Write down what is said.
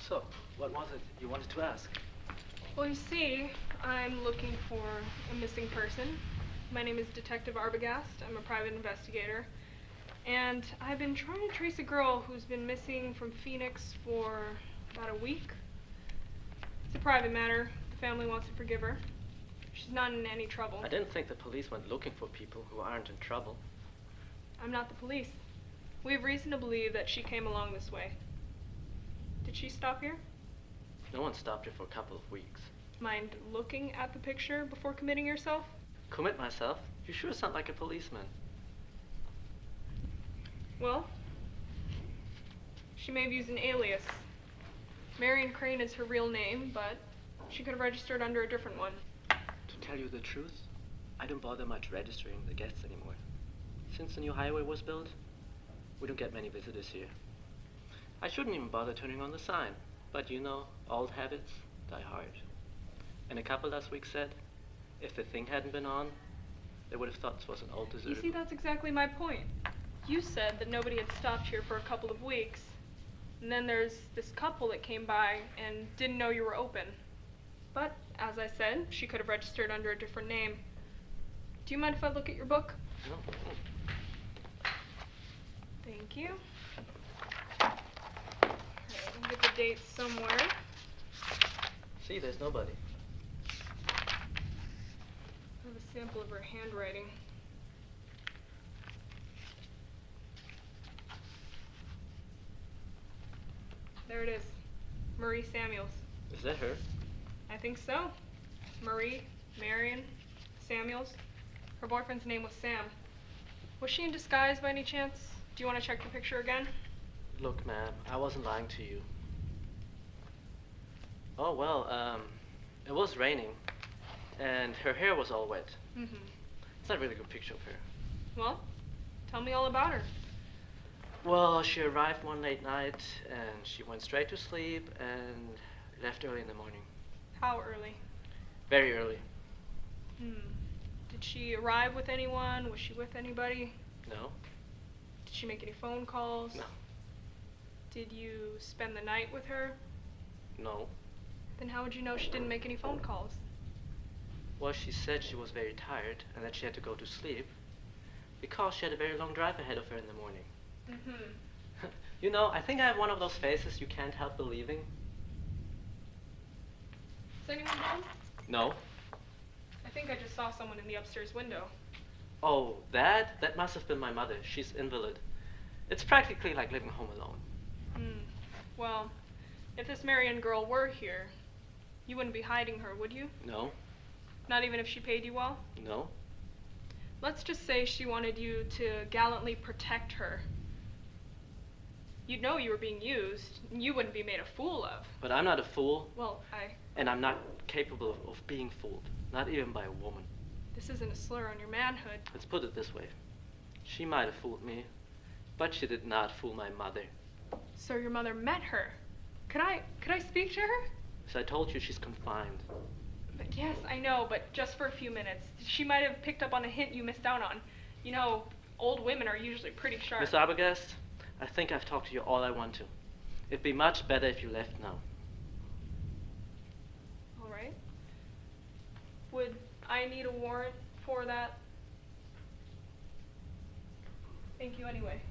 So, what was it you wanted to ask? Well, you see, I'm looking for a missing person. My name is Detective Arbogast. I'm a private investigator. And I've been trying to trace a girl who's been missing from Phoenix for about a week. It's a private matter. The family wants to forgive her. She's not in any trouble. I didn't think the police went looking for people who aren't in trouble. I'm not the police. We have reason to believe that she came along this way. Did she stop here? No one stopped her for a couple of weeks. Mind looking at the picture before committing yourself? Commit myself? You sure sound like a policeman. Well, she may have used an alias. Marion Crane is her real name, but she could have registered under a different one. To tell you the truth, I don't bother much registering the guests anymore. Since the new highway was built, we don't get many visitors here. I shouldn't even bother turning on the sign, but you know, old habits die hard. And a couple last week said, if the thing hadn't been on, they would have thought this was an old deserted. You see, that's exactly my point. You said that nobody had stopped here for a couple of weeks, and then there's this couple that came by and didn't know you were open. But, as I said, she could have registered under a different name. Do you mind if I look at your book? No. Thank you. Alright, I'll get the dates somewhere. See, there's nobody. I have a sample of her handwriting. There it is. Marie Samuels. Is that her? I think so. Marie, Marion, Samuels. Her boyfriend's name was Sam. Was she in disguise by any chance? Do you want to check the picture again? Look, ma'am, I wasn't lying to you. Oh, well, it was raining, and her hair was all wet. Mm-hmm. It's not a really good picture of her. Well, tell me all about her. Well, she arrived one late night, and she went straight to sleep and left early in the morning. How early? Very early. Did she arrive with anyone? Was she with anybody? No. Did she make any phone calls? No. Did you spend the night with her? No. Then how would you know she didn't make any phone calls? Well, she said she was very tired and that she had to go to sleep because she had a very long drive ahead of her in the morning. Mm-hmm. You know, I think I have one of those faces you can't help believing. Is anyone home? No. I think I just saw someone in the upstairs window. Oh, that? That must have been my mother. She's invalid. It's practically like living home alone. Well, if this Marion girl were here, you wouldn't be hiding her, would you? No. Not even if she paid you well? No. Let's just say she wanted you to gallantly protect her. You'd know you were being used, and you wouldn't be made a fool of. But I'm not a fool. Well, And I'm not capable of being fooled. Not even by a woman. This isn't a slur on your manhood. Let's put it this way. She might have fooled me, but she did not fool my mother. So your mother met her. Could I speak to her? So I told you she's confined. But yes, I know, but just for a few minutes. She might have picked up on a hint you missed out on. You know, old women are usually pretty sharp. Miss Arbogast, I think I've talked to you all I want to. It'd be much better if you left now. All right. Would I need a warrant for that? Thank you anyway.